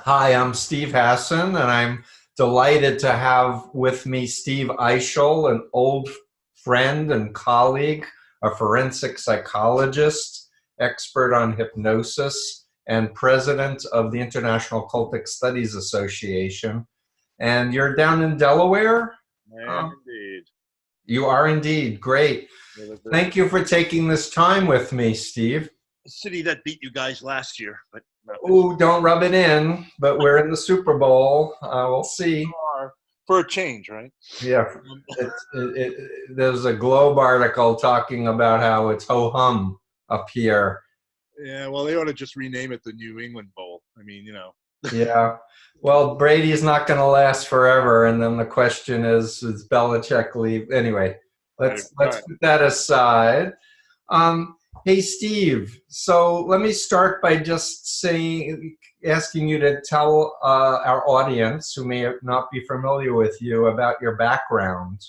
Hi, I'm Steve Hassan, and I'm delighted to have with me Steve Eichel, an old friend and colleague, a forensic psychologist, expert on hypnosis, and president of the International Cultic Studies Association. And you're down in Delaware? I am indeed. You are indeed. Great. Thank you for taking this time with me, Steve. The city that beat you guys last year, but Oh, don't rub it in, but we're in the Super Bowl. We'll see. For a change, right? Yeah. There's a Globe article talking about how it's ho-hum up here. Yeah, well, they ought to just rename it the New England Bowl. I mean, you know. Yeah. Well, Brady's not going to last forever, and then the question is Belichick leave? Anyway, let's put that aside. Hey, Steve, so let me start by just asking you to tell our audience who may not be familiar with you about your background.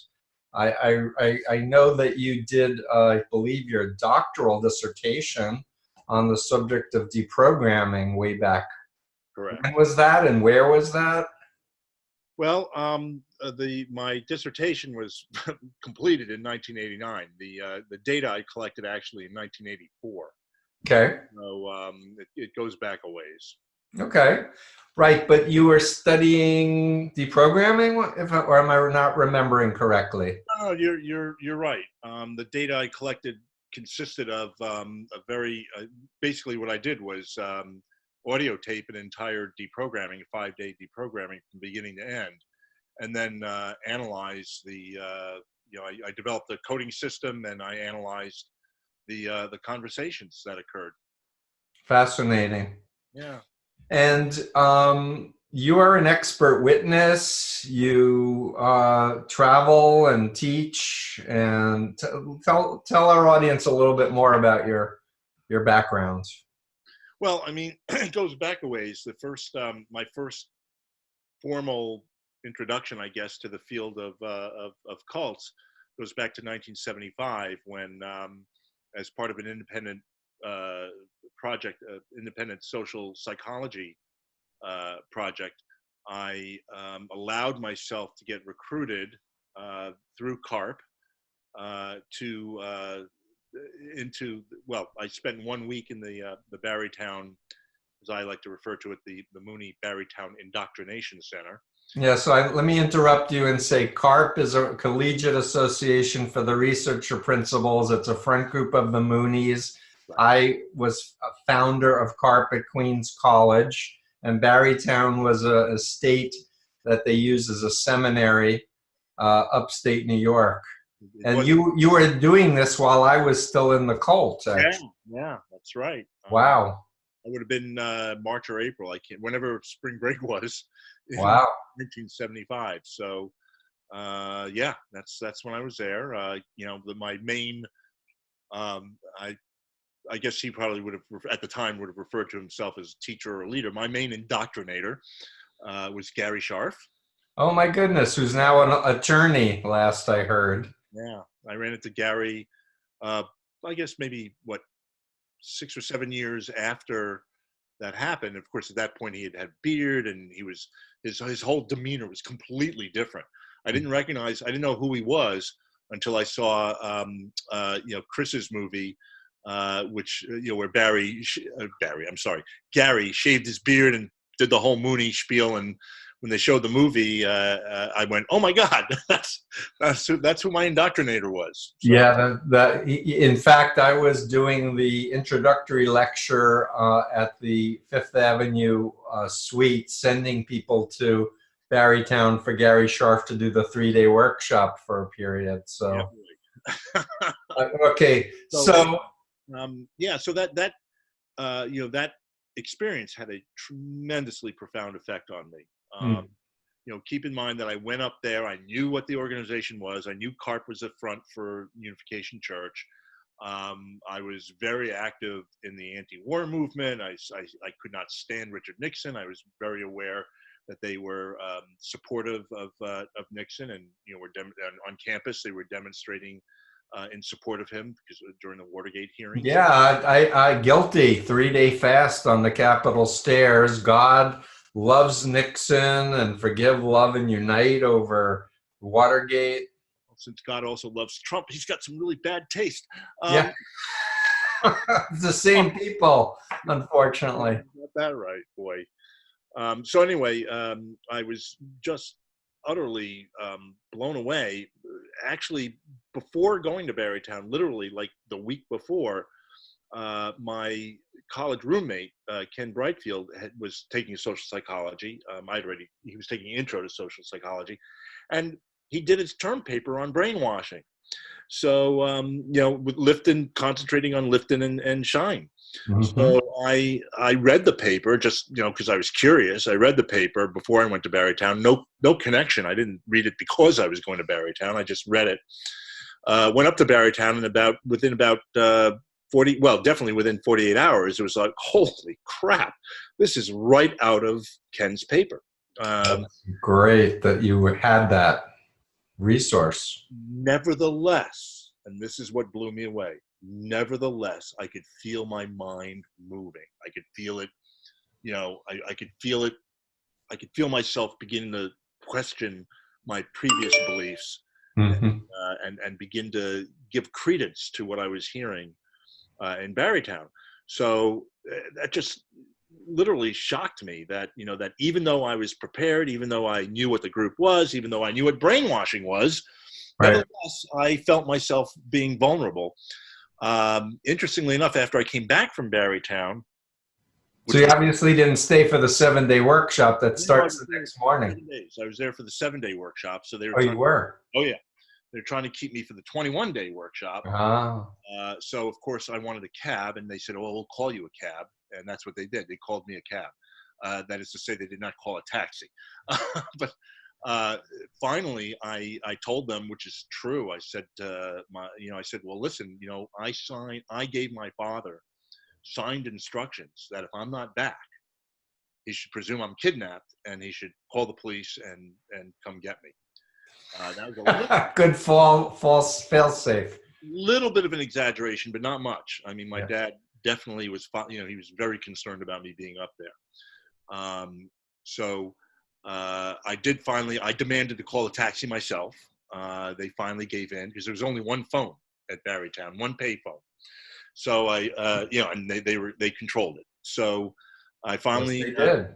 I know that you did, I believe, your doctoral dissertation on the subject of deprogramming way back. Correct. When was that and where was that? Well, my dissertation was completed in 1989. The data I collected actually in 1984. Okay. So it goes back a ways. Okay, right. But you were studying deprogramming, or am I not remembering correctly? No, you're right. The data I collected consisted of basically what I did was audio tape an entire deprogramming, 5-day deprogramming from beginning to end, and then analyze I developed a coding system and I analyzed the conversations that occurred. Fascinating. Yeah. And you are an expert witness. You travel and teach, and tell our audience a little bit more about your background. Well, I mean, it goes back a ways. My first formal introduction, I guess, to the field of cults goes back to 1975 when, as part of an independent project, independent social psychology project, I allowed myself to get recruited through CARP I spent 1 week in the Barrytown, as I like to refer to it, the Mooney Barrytown Indoctrination Center. Yeah, so let me interrupt you and say CARP is a collegiate association for the researcher principals. It's a front group of the Moonies. Right. I was a founder of CARP at Queens College, and Barrytown was a estate that they use as a seminary upstate New York. And you were doing this while I was still in the cult, actually. Yeah, that's right. Wow. I would have been March or April. I can't. Whenever spring break was. Wow. 1975. So, yeah, that's when I was there. My main, I guess he probably would have at the time would have referred to himself as teacher or leader. My main indoctrinator was Gary Scharf. Oh my goodness, who's now an attorney, last I heard. Yeah, I ran into Gary, I guess maybe 6 or 7 years after that happened. Of course, at that point he had beard, and his whole demeanor was completely different. I didn't know who he was until I saw Chris's movie, which where Gary shaved his beard and did the whole Mooney spiel. And when they showed the movie, I went, "Oh my God, that's who my indoctrinator was." So. Yeah, in fact, I was doing the introductory lecture at the Fifth Avenue suite, sending people to Barrytown for Gary Scharf to do the 3-day workshop for a period. So, yeah. Okay, so that experience had a tremendously profound effect on me. Keep in mind that I went up there. I knew what the organization was. I knew CARP was the front for Unification Church. I was very active in the anti-war movement. I could not stand Richard Nixon. I was very aware that they were supportive of Nixon, and on campus they were demonstrating in support of him because during the Watergate hearings. Yeah, I guilty 3-day fast on the Capitol stairs. God loves Nixon and forgive, love, and unite over Watergate. Since God also loves Trump, he's got some really bad taste. Yeah. It's the same people, unfortunately. Got that right, boy. So anyway, I was just utterly blown away. Actually, before going to Barrytown, literally like the week before, my college roommate, Ken Brightfield, was taking social psychology. He was taking intro to social psychology, and he did his term paper on brainwashing. So, with Lifton, concentrating on Lifton and Shine. Mm-hmm. So I read the paper just, because I was curious. I read the paper before I went to Barrytown. No connection. I didn't read it because I was going to Barrytown. I just read it. Went up to Barrytown, and within about 40, well, definitely within 48 hours, it was like, holy crap, this is right out of Ken's paper. Great that you had that resource. Nevertheless, and this is what blew me away, nevertheless, I could feel my mind moving. I could feel it, I could feel it. I could feel myself beginning to question my previous beliefs, mm-hmm. and begin to give credence to what I was hearing in Barrytown. So that just literally shocked me that, that even though I was prepared, even though I knew what the group was, even though I knew what brainwashing was, right, nevertheless, I felt myself being vulnerable. Interestingly enough, after I came back from Barrytown. So you obviously didn't stay for the 7-day workshop that starts the next morning. 7 days. I was there for the 7-day workshop. So they were. Oh, you were? Oh, yeah. They're trying to keep me for the 21-day workshop. Oh. So, of course, I wanted a cab, and they said, oh, we'll call you a cab. And that's what they did. They called me a cab. That is to say, they did not call a taxi. But finally, I told them, which is true. I said, I said, well, listen, I gave my father signed instructions that if I'm not back, he should presume I'm kidnapped, and he should call the police and come get me. That was a good false fail-safe. Little bit of an exaggeration, but not much. I mean, my dad definitely was, he was very concerned about me being up there. So I demanded to call a taxi myself. They finally gave in because there was only one phone at Barrytown, one pay phone. So and they controlled it. So I finally, I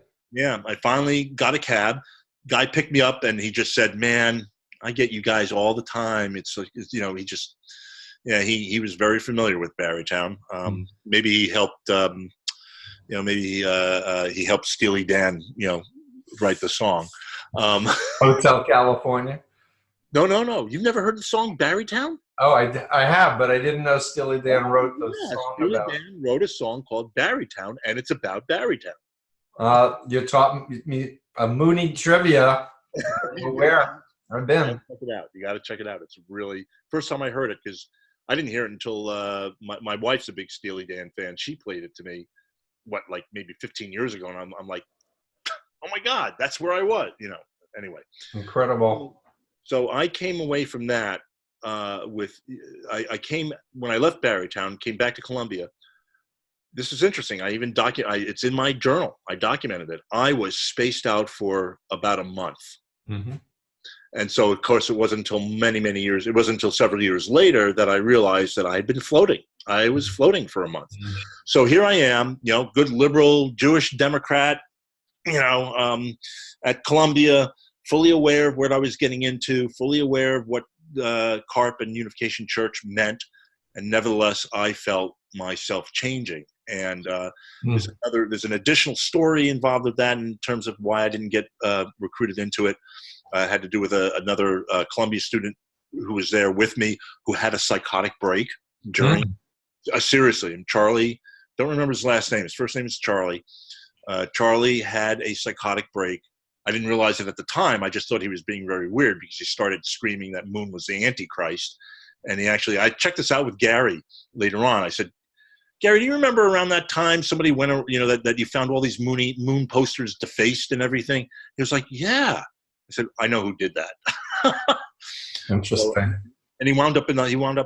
finally got a cab. Guy picked me up, and he just said, "Man, I get you guys all the time." It's like, he just, he was very familiar with Barrytown. Maybe he helped, he helped Steely Dan, write the song. Hotel California. No. You've never heard the song Barrytown? Oh, I have, but I didn't know Steely Dan wrote the song. Steely Dan wrote a song called Barrytown, and it's about Barrytown. You taught me a Mooney trivia. Where I've been. Check it out. You got to check it out. It's really first time I heard it, because I didn't hear it until my wife's a big Steely Dan fan. She played it to me, like maybe 15 years ago, and I'm like, oh my God, that's where I was. Anyway. Incredible. So I came away from that I came when I left Barrytown, came back to Columbia. This is interesting. I even it's in my journal. I documented it. I was spaced out for about a month. Mm-hmm. And so, of course, it wasn't until many years. It wasn't until several years later that I realized that I had been floating. I was floating for a month. Mm-hmm. So here I am, good liberal Jewish Democrat, at Columbia, fully aware of what I was getting into, fully aware of what CARP and Unification Church meant, and nevertheless, I felt myself changing. And there's an additional story involved with that in terms of why I didn't get recruited into it. Had to do with another Columbia student who was there with me who had a psychotic break during. Seriously, and Charlie, don't remember his last name. His first name is Charlie. Charlie had a psychotic break. I didn't realize it at the time. I just thought he was being very weird because he started screaming that Moon was the Antichrist. And I checked this out with Gary later on. I said, Gary, do you remember around that time somebody went, that you found all these moon posters defaced and everything? He was like, yeah. I said, I know who did that. Interesting. So, and he wound up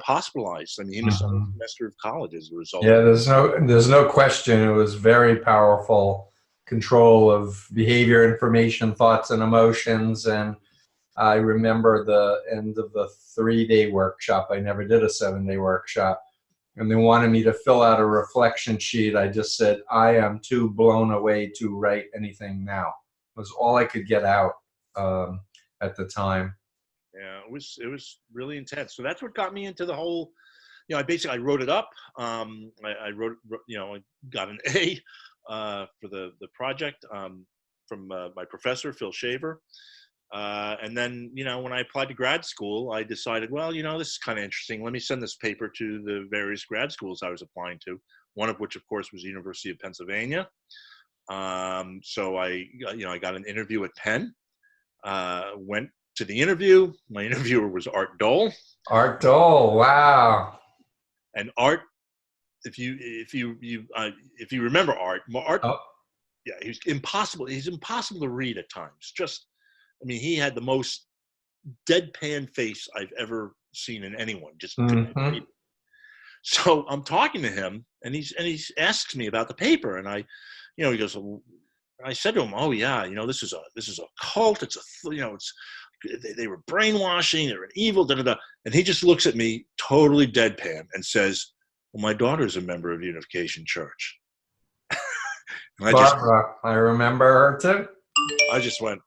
hospitalized. I mean, he missed a semester of college as a result. Yeah, there's no question. It was very powerful control of behavior, information, thoughts, and emotions. And I remember the end of the 3-day workshop. I never did a 7-day workshop. And they wanted me to fill out a reflection sheet. I just said, I am too blown away to write anything now. It was all I could get out at the time. Yeah, it was really intense. So that's what got me into the whole, I wrote it up. I wrote, I got an A for the project from my professor, Phil Shaver. And then, when I applied to grad school, I decided, well, this is kind of interesting. Let me send this paper to the various grad schools I was applying to, one of which, of course, was the University of Pennsylvania. So I got an interview at Penn, went to the interview. My interviewer was Art Dole. Art Dole, wow. And Art, if you remember Art, oh. Yeah, he's impossible. He's impossible to read at times. He had the most deadpan face I've ever seen in anyone. Just mm-hmm. So I'm talking to him, and he asks me about the paper, and he goes. I said to him, "Oh yeah, this is a cult. It's they were brainwashing. They were evil. Da da da." And he just looks at me totally deadpan and says, "Well, my daughter's a member of Unification Church." Barbara, I remember her too. I just went,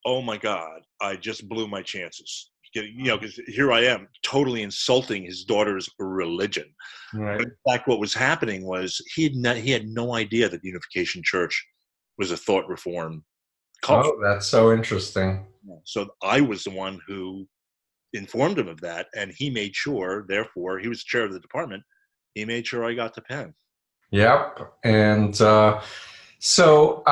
oh my God, I just blew my chances. Because here I am totally insulting his daughter's religion. Right. But in fact, what was happening was he had no idea that the Unification Church was a thought reform cult. Oh, that's so interesting. So I was the one who informed him of that, and he made sure, therefore, he was chair of the department, he made sure I got to Penn. Yep. And so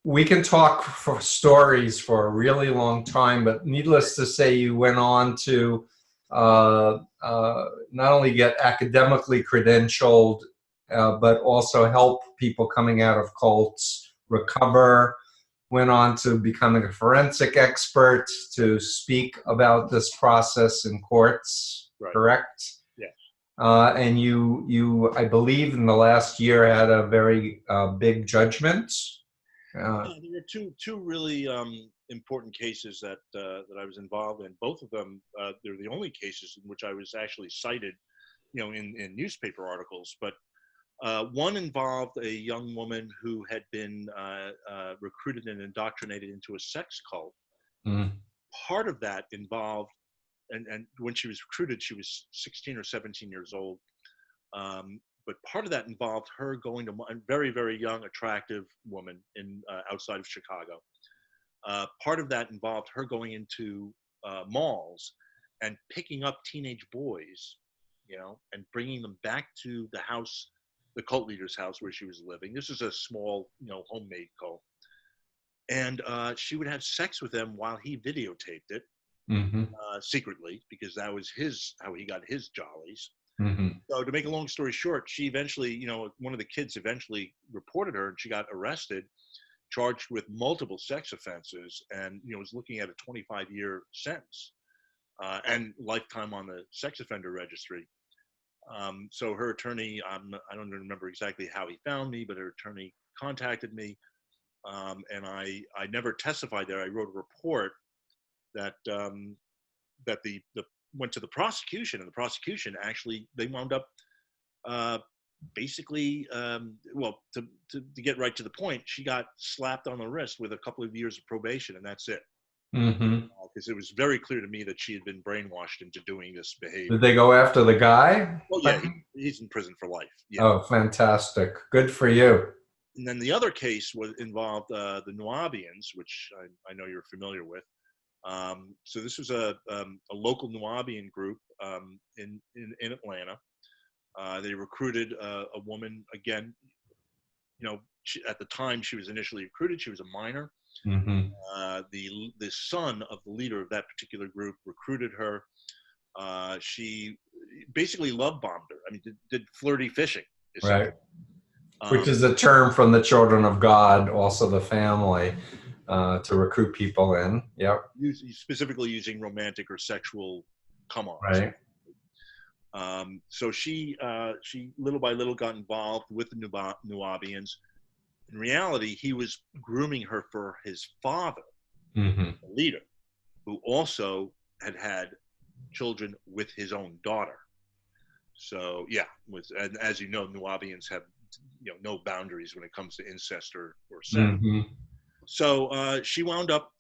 we can talk for stories for a really long time, but needless to say, you went on to not only get academically credentialed, but also help people coming out of cults recover, went on to becoming a forensic expert to speak about this process in courts, right. Correct? And you, I believe, in the last year had a very big judgment. There were two really important cases that I was involved in. Both of them, they're the only cases in which I was actually cited, in newspaper articles. But one involved a young woman who had been recruited and indoctrinated into a sex cult. Mm. Part of that involved. And when she was recruited, she was 16 or 17 years old. But part of that involved her going to a very, very young, attractive woman in outside of Chicago. Part of that involved her going into malls and picking up teenage boys, and bringing them back to the house, the cult leader's house where she was living. This is a small, homemade cult. And she would have sex with them while he videotaped it. Mm-hmm. Secretly, because that was how he got his jollies. Mm-hmm. So to make a long story short, she eventually, one of the kids eventually reported her, and she got arrested, charged with multiple sex offenses, and was looking at a 25-year sentence and lifetime on the sex offender registry. So her attorney, I don't remember exactly how he found me, but her attorney contacted me, and I never testified there. I wrote a report that the went to the prosecution, and the prosecution actually, they wound up basically to get right to the point, she got slapped on the wrist with a couple of years of probation, and that's it. Mm-hmm. Because it was very clear to me that she had been brainwashed into doing this behavior. Did they go after the guy? Well, yeah, he's in prison for life. Yeah. Oh, fantastic! Good for you. And then the other case involved the Nubians, which I know you're familiar with. So this was a local Nubian group in Atlanta. They recruited a woman, again, at the time she was initially recruited, she was a minor. Mm-hmm. The son of the leader of that particular group recruited her. She basically love bombed her. Did flirty fishing. Right. Which is a term from the Children of God, also the family. To recruit people in, yep. Specifically using romantic or sexual come-ons. Right. So she little by little got involved with the Nubians, In reality, he was grooming her for his father, Mm-hmm. the leader, who also had children with his own daughter. So yeah, and as you know, Nubians have no boundaries when it comes to incest or sex. Mm-hmm. So she wound up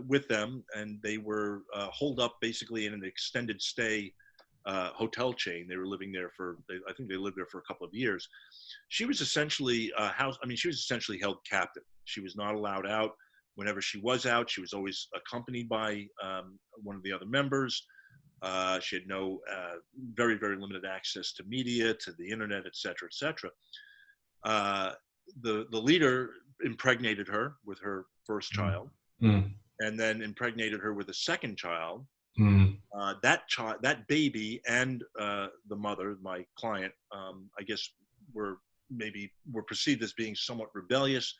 with them, and they were holed up basically in an extended stay hotel chain. They were living there I think they lived there for a couple of years. She was essentially she was essentially held captive. She was not allowed out. Whenever she was out, she was always accompanied by one of the other members. She had no very, very limited access to media, to the internet, et cetera, et cetera. The leader impregnated her with her first child, and then impregnated her with a second child. That baby and the mother, my client, I guess were perceived as being somewhat rebellious.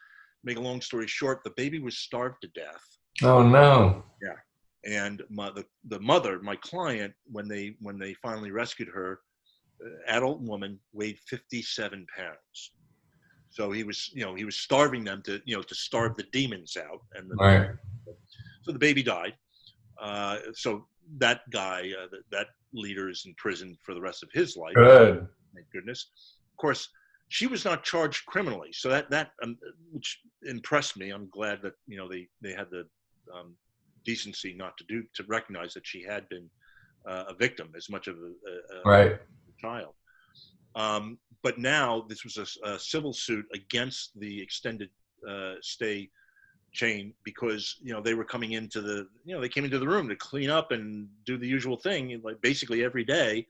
Make a long story short, the baby was starved to death. Oh no! Yeah, and the mother, my client, when they finally rescued her, adult woman, weighed 57 pounds. So he was starving them to starve the demons out, and Right. so the baby died. So that guy, that leader, is in prison for the rest of his life. Good. Thank goodness. Of course, she was not charged criminally, so that which impressed me. I'm glad that they had the decency not to recognize that she had been a victim as much of Right. a child. But now this was a civil suit against the extended stay chain because they were coming into they came into the room to clean up and do the usual thing, like basically every day,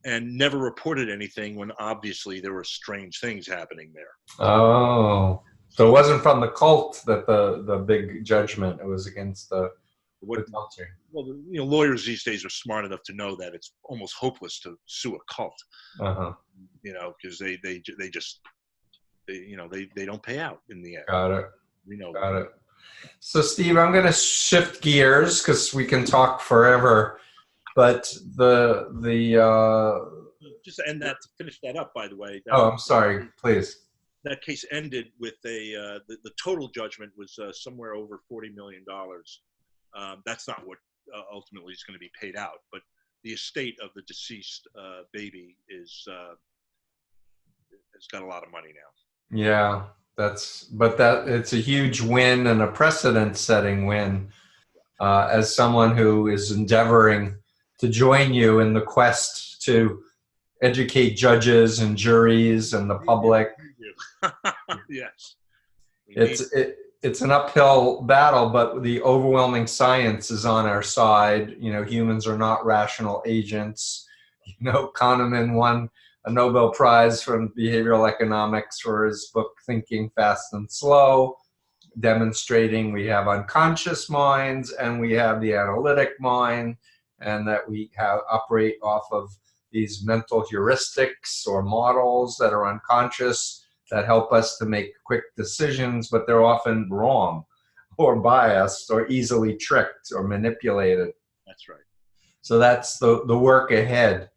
and never reported anything when obviously there were strange things happening there. Oh, so it wasn't from the cult that the big judgment. It was against the hotel chain. Well, lawyers these days are smart enough to know that it's almost hopeless to sue a cult. Because they don't pay out in the end. Got it. Got it. That. So, Steve, I'm going to shift gears because we can talk forever. But just to end that, to finish that up, by the way. I'm sorry. Please. That case ended with the total judgment was somewhere over $40 million. That's not what ultimately is going to be paid out, but the estate of the deceased baby has got a lot of money now. Yeah, it's a huge win and a precedent-setting win. As someone who is endeavoring to join you in the quest to educate judges and juries and the public. Yes. It's an uphill battle, but the overwhelming science is on our side. Humans are not rational agents. Kahneman won a Nobel Prize from behavioral economics for his book Thinking Fast and Slow, demonstrating we have unconscious minds and we have the analytic mind, and that we operate off of these mental heuristics or models that are unconscious that help us to make quick decisions, but they're often wrong or biased or easily tricked or manipulated. That's right. So that's the work ahead.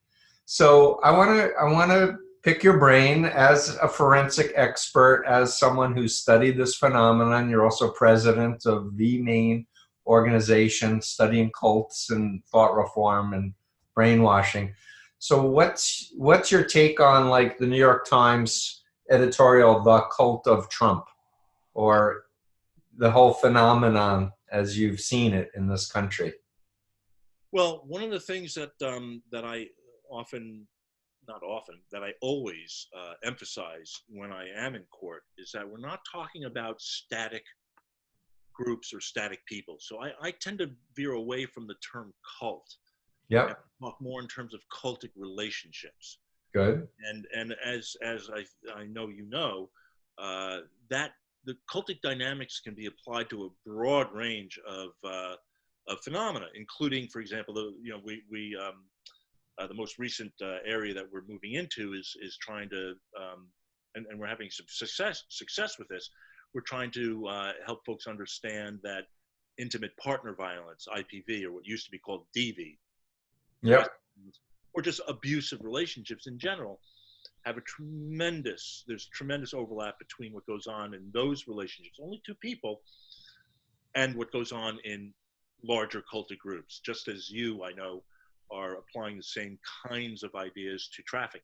So I want to pick your brain as a forensic expert, as someone who's studied this phenomenon. You're also president of the main organization studying cults and thought reform and brainwashing. So what's your take on, like, the New York Times editorial, The Cult of Trump, or the whole phenomenon as you've seen it in this country? Well, one of the things that I that I always emphasize when I am in court is that we're not talking about static groups or static people. So I tend to veer away from the term cult. Yeah. Talk more in terms of cultic relationships. Good. And as I know that the cultic dynamics can be applied to a broad range of phenomena, including, for example, the most recent area that we're moving into is trying to, and we're having some success with this. We're trying to help folks understand that intimate partner violence, IPV, or what used to be called DV, yep, or just abusive relationships in general, have there's tremendous overlap between what goes on in those relationships, only two people, and what goes on in larger cultic groups, just as you, I know, are applying the same kinds of ideas to trafficking.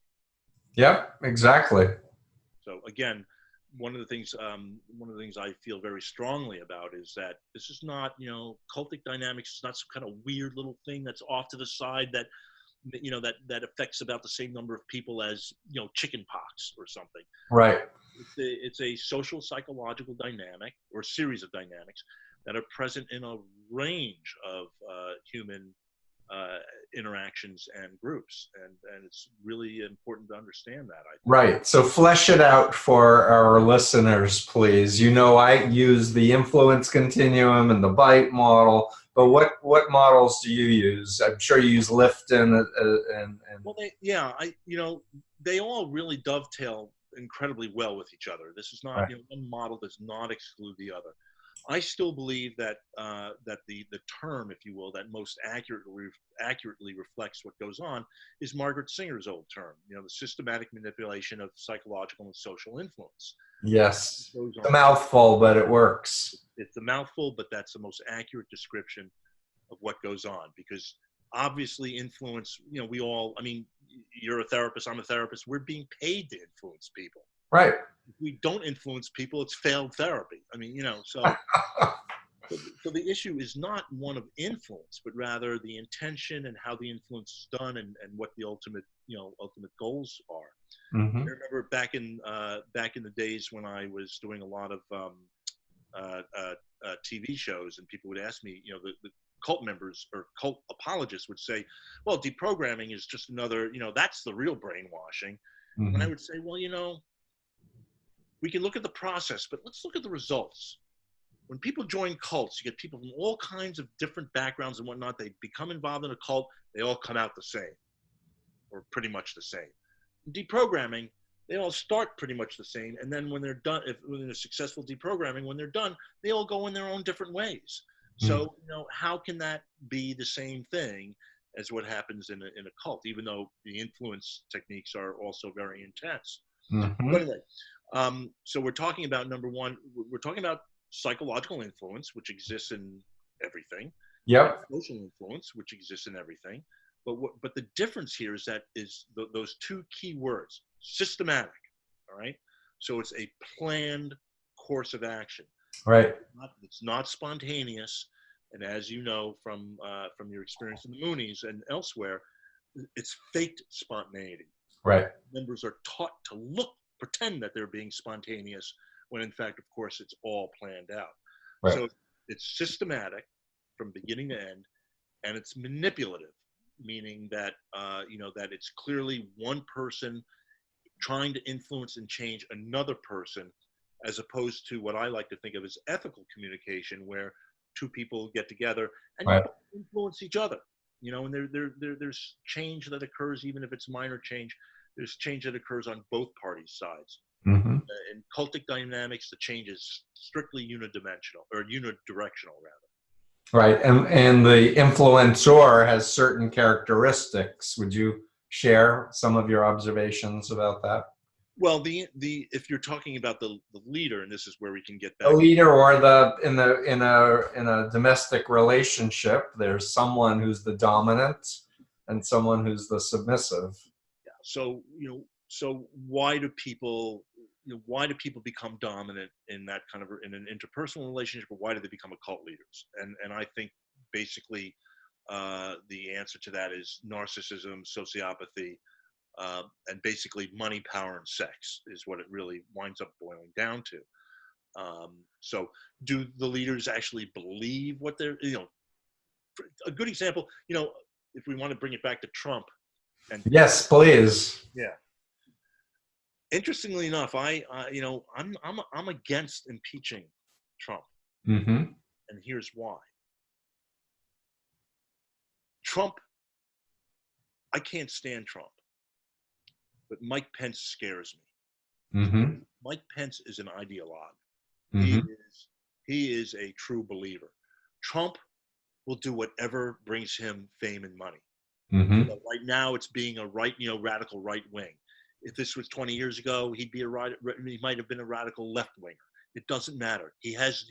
Yep, exactly. So again, one of the things I feel very strongly about is that this is not, cultic dynamics is not some kind of weird little thing that's off to the side that that affects about the same number of people as chicken pox or something. Right. It's a social psychological dynamic or series of dynamics that are present in a range of human interactions and groups, and it's really important to understand that, I think. Right. So flesh it out for our listeners, please. I use the influence continuum and the bite model, but what models do you use? I'm sure you use Lifton and well, they all really dovetail incredibly well with each other. This is not, right. One model does not exclude the other. I still believe that that the term, if you will, that most accurately reflects what goes on is Margaret Singer's old term. The systematic manipulation of psychological and social influence. Yes, it's a mouthful, but it works. It's a mouthful, but that's the most accurate description of what goes on, because obviously influence. We all. I mean, you're a therapist. I'm a therapist. We're being paid to influence people. Right. If we don't influence people, it's failed therapy. I mean, so the issue is not one of influence, but rather the intention and how the influence is done, and what the ultimate goals are. Mm-hmm. I remember back in the days when I was doing a lot of TV shows, and people would ask me, the cult members or cult apologists would say, well, deprogramming is just another, that's the real brainwashing. Mm-hmm. And I would say, well, we can look at the process, but let's look at the results. When people join cults, you get people from all kinds of different backgrounds and whatnot. They become involved in a cult. They all come out the same, or pretty much the same. In deprogramming, they all start pretty much the same. And then when they're done, when they're successful deprogramming, when they're done, they all go in their own different ways. So, how can that be the same thing as what happens in a cult, even though the influence techniques are also very intense? Mm-hmm. But anyway, so we're talking about, number one, we're talking about psychological influence, which exists in everything. Yep. Social influence, which exists in everything. But the difference here is that those two key words, systematic. All right. So it's a planned course of action. Right. It's not spontaneous, and as you know from your experience in the Moonies and elsewhere, it's faked spontaneity. Right. Members are taught to pretend that they're being spontaneous, when in fact, of course, it's all planned out. Right. So it's systematic from beginning to end, and it's manipulative, meaning that that it's clearly one person trying to influence and change another person, as opposed to what I like to think of as ethical communication, where two people get together and right. influence each other. And there's change that occurs, even if it's minor change. There's change that occurs on both parties' sides. Mm-hmm. In cultic dynamics, the change is strictly unidimensional, or unidirectional, rather. Right, and the influencer has certain characteristics. Would you share some of your observations about that? Well, if you're talking about the leader, and this is where we can get back. The leader, or in a domestic relationship, there's someone who's the dominant and someone who's the submissive. Yeah. So so why do people become dominant in that kind of in an interpersonal relationship, or why do they become occult leaders? And I think basically the answer to that is narcissism, sociopathy. And basically money, power, and sex is what it really winds up boiling down to. So do the leaders actually believe what they're, a good example, if we want to bring it back to Trump. And yes, please. Yeah. Interestingly enough, I'm against impeaching Trump. Mm-hmm. And here's why. Trump, I can't stand Trump. But Mike Pence scares me. Mm-hmm. Mike Pence is an ideologue. Mm-hmm. He is a true believer. Trump will do whatever brings him fame and money. Mm-hmm. Right now, it's being a radical right wing. If this was 20 years ago, he might have been a radical left winger. It doesn't matter. He has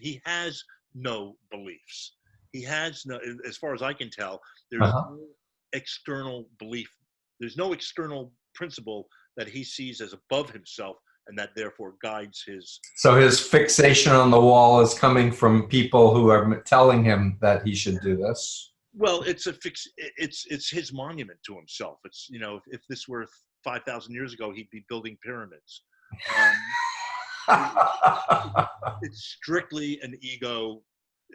no beliefs. He has no, as far as I can tell, there's no external belief. There's no external principle that he sees as above himself, and that therefore guides his. So his fixation on the wall is coming from people who are telling him that he should do this. Well, it's his monument to himself. It's, you know, if this were 5,000 years ago, he'd be building pyramids. It's strictly an ego.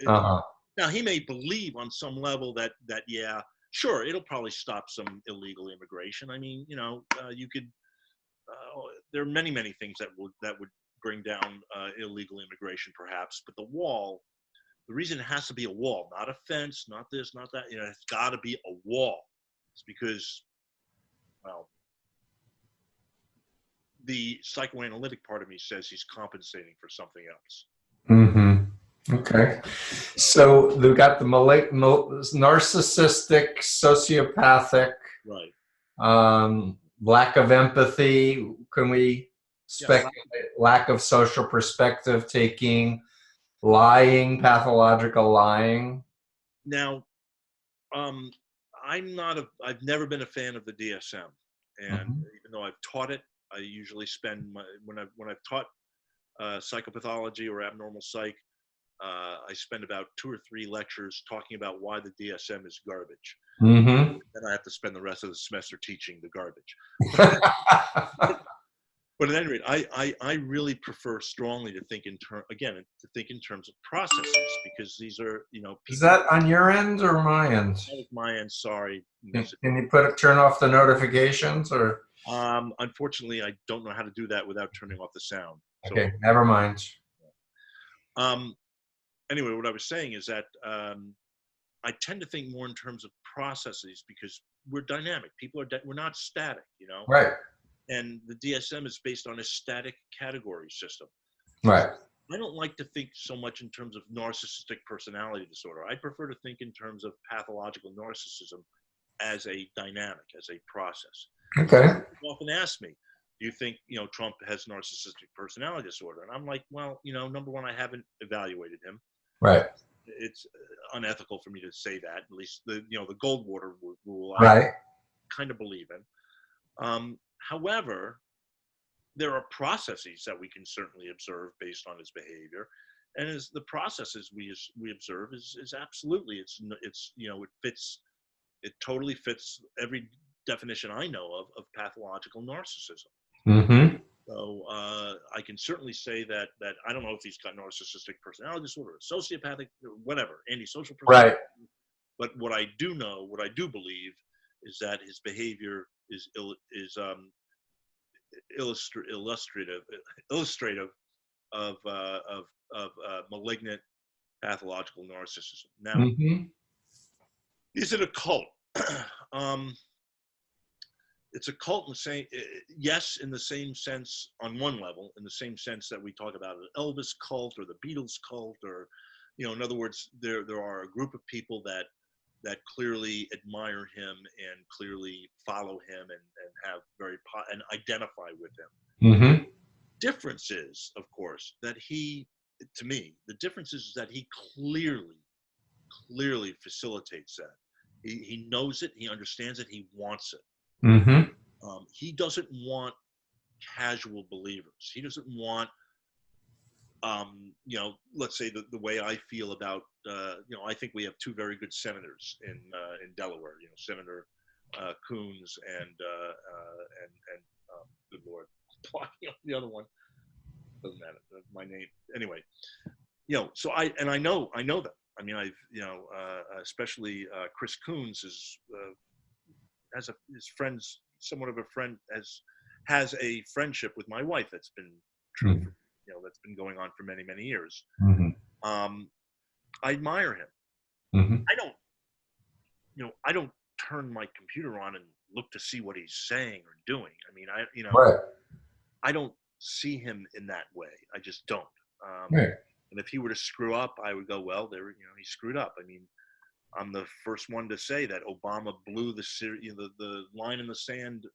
Now, he may believe on some level that yeah, sure, it'll probably stop some illegal immigration. I mean, you know, you could. There are many things that would bring down illegal immigration, perhaps. But the wall, the reason it has to be a wall, not a fence, not this, not that. You know, it's got to be a wall. It's because, well, the psychoanalytic part of me says he's compensating for something else. Okay. So we've got the narcissistic, sociopathic, right? Lack of empathy. Can we speculate? Lack of social perspective taking, lying, pathological lying. Now, I've never been a fan of the DSM, and even though I've taught it, I usually spend when I've taught psychopathology or abnormal psych, I spend about 2 or 3 lectures talking about why the DSM is garbage. Then I have to spend the rest of the semester teaching the garbage. But at any rate, I really prefer strongly to think in terms of processes, because these are, you know. Is that on your end or my end? That is my end. Sorry. Can you turn off the notifications, or? Unfortunately, I don't know how to do that without turning off the sound. Okay, so, never mind. Anyway, what I was saying is that I tend to think more in terms of processes, because we're dynamic. People are we're not static, you know. Right. And the DSM is based on a static category system. Right. I don't like to think so much in terms of narcissistic personality disorder. I prefer to think in terms of pathological narcissism as a dynamic, as a process. Okay. People often ask me, do you think, you know, Trump has narcissistic personality disorder? And I'm like, well, you know, number one, I haven't evaluated him. Right. It's unethical for me to say that. At least the Goldwater rule, right. I kind of believe in. However, there are processes that we can certainly observe based on his behavior, and as the processes we observe is absolutely, it's you know, it totally fits every definition I know of pathological narcissism. So I can certainly say that I don't know if he's got narcissistic personality disorder, or sociopathic, or whatever, antisocial personality. Right. But what I do believe is that his behavior is illustrative of malignant pathological narcissism. Now, is it a cult? It's a cult in the same, yes, in the same sense, on one level, in the same sense that we talk about an Elvis cult or the Beatles cult, or, you know, in other words, there are a group of people that clearly admire him and clearly follow him and have and identify with him. Difference is, of course, that to me, the difference is that he clearly facilitates that. He knows it, he understands it, he wants it. He doesn't want casual believers. He doesn't want, you know, let's say the way I feel about, you know, I think we have 2 very good senators in Delaware. You know, Senator Coons and good Lord, the other one doesn't matter. My name anyway. You know, so I know them. I mean, especially Chris Coons has his friends, somewhat of a friend, has a friendship with my wife that's been true, you know, that's been going on for many years. I admire him. I don't turn my computer on and look to see what he's saying or doing. I mean, I don't see him in that way. I just don't. And if he were to screw up, I would go, well, he screwed up. I mean, I'm the first one to say that Obama blew the line in the sand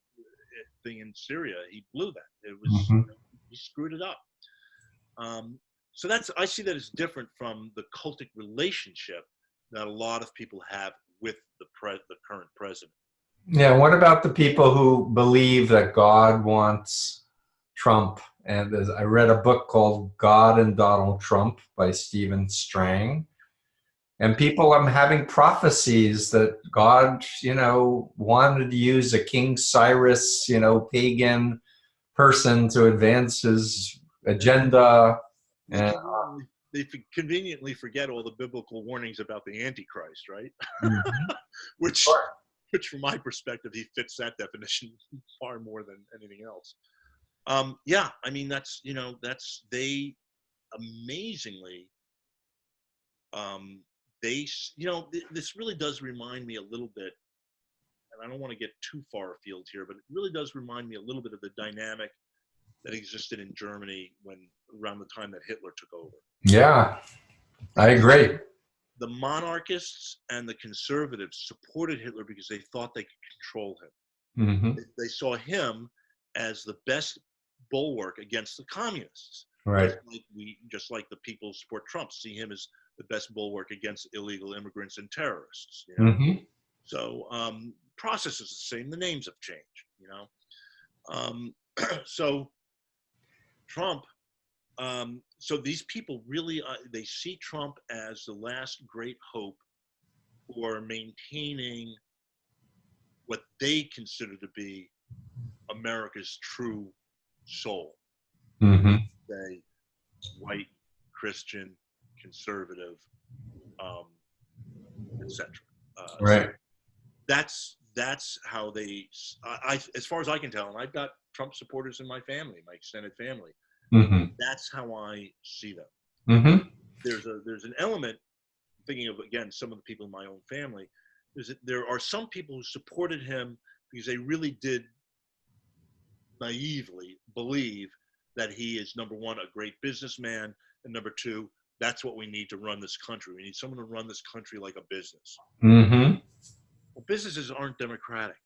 thing in Syria, he blew that. It was, Mm-hmm. he screwed it up. So I see that as different from the cultic relationship that a lot of people have with the current president. Yeah, what about the people who believe that God wants Trump? And I read a book called God and Donald Trump by Stephen Strang. And people are having prophecies that God, wanted to use a King Cyrus, pagan person to advance his agenda. And, They conveniently forget all the biblical warnings about the Antichrist, right? Mhm. which from my perspective, he fits that definition far more than anything else. Yeah, I mean, they amazingly, this really does remind me a little bit, and I don't want to get too far afield here, but it really does remind me a little bit of the dynamic that existed in Germany around the time that Hitler took over. Yeah, I agree. The monarchists and the conservatives supported Hitler because they thought they could control him. Mm-hmm. They saw him as the best bulwark against the communists. Right. Just like the people who support Trump see him as the best bulwark against illegal immigrants and terrorists. Mm-hmm. So process is the same. The names have changed. So Trump. So these people really they see Trump as the last great hope for maintaining what they consider to be America's true soul. Mm-hmm. Say white, Christian, conservative, etc. Right. So that's how they. As far as I can tell, and I've got Trump supporters in my family, my extended family. Mm-hmm. That's how I see them. Mm-hmm. There's an element. Thinking of again some of the people in my own family, there are some people who supported him because they really did naively believe that he is, number one, a great businessman, and number two, that's what we need to run this country. We need someone to run this country like a business. Mm-hmm. Well, businesses aren't democratic.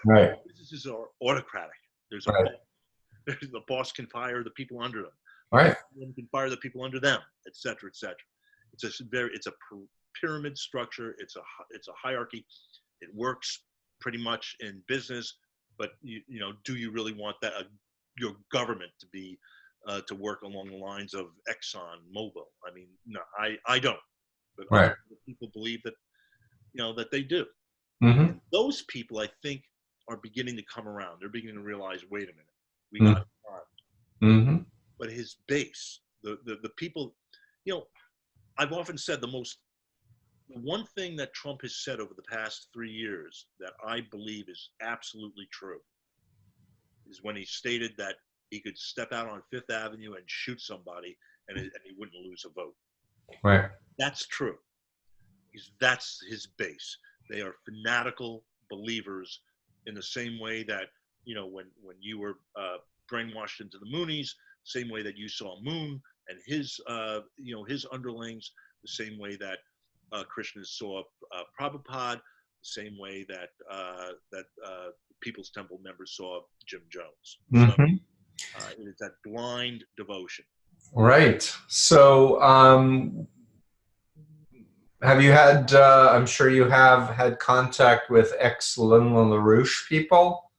Right. Businesses are autocratic. There's Right. the boss can fire the people under them. Right. One can fire the people under them, et cetera, et cetera. It's a pyramid structure. It's a hierarchy. It works pretty much in business, but do you really want that your government to be to work along the lines of Exxon Mobil? I mean, no, I don't. But Right. other people believe that that they do. Mm-hmm. Those people, I think, are beginning to come around. They're beginning to realize, wait a minute, we Mm-hmm. got it wrong. Mm-hmm. But his base, the people, I've often said the one thing that Trump has said over the past 3 years that I believe is absolutely true is when he stated that he could step out on Fifth Avenue and shoot somebody and he wouldn't lose a vote. Right. That's true. Because that's his base. They are fanatical believers in the same way that, when you were brainwashed into the Moonies, same way that you saw Moon and his underlings, the same way that Krishnas saw Prabhupada, the same way that People's Temple members saw Jim Jones. Mm-hmm. So it is that blind devotion. Right. So, have you had? I'm sure you have had contact with ex-Lynn LaRouche people.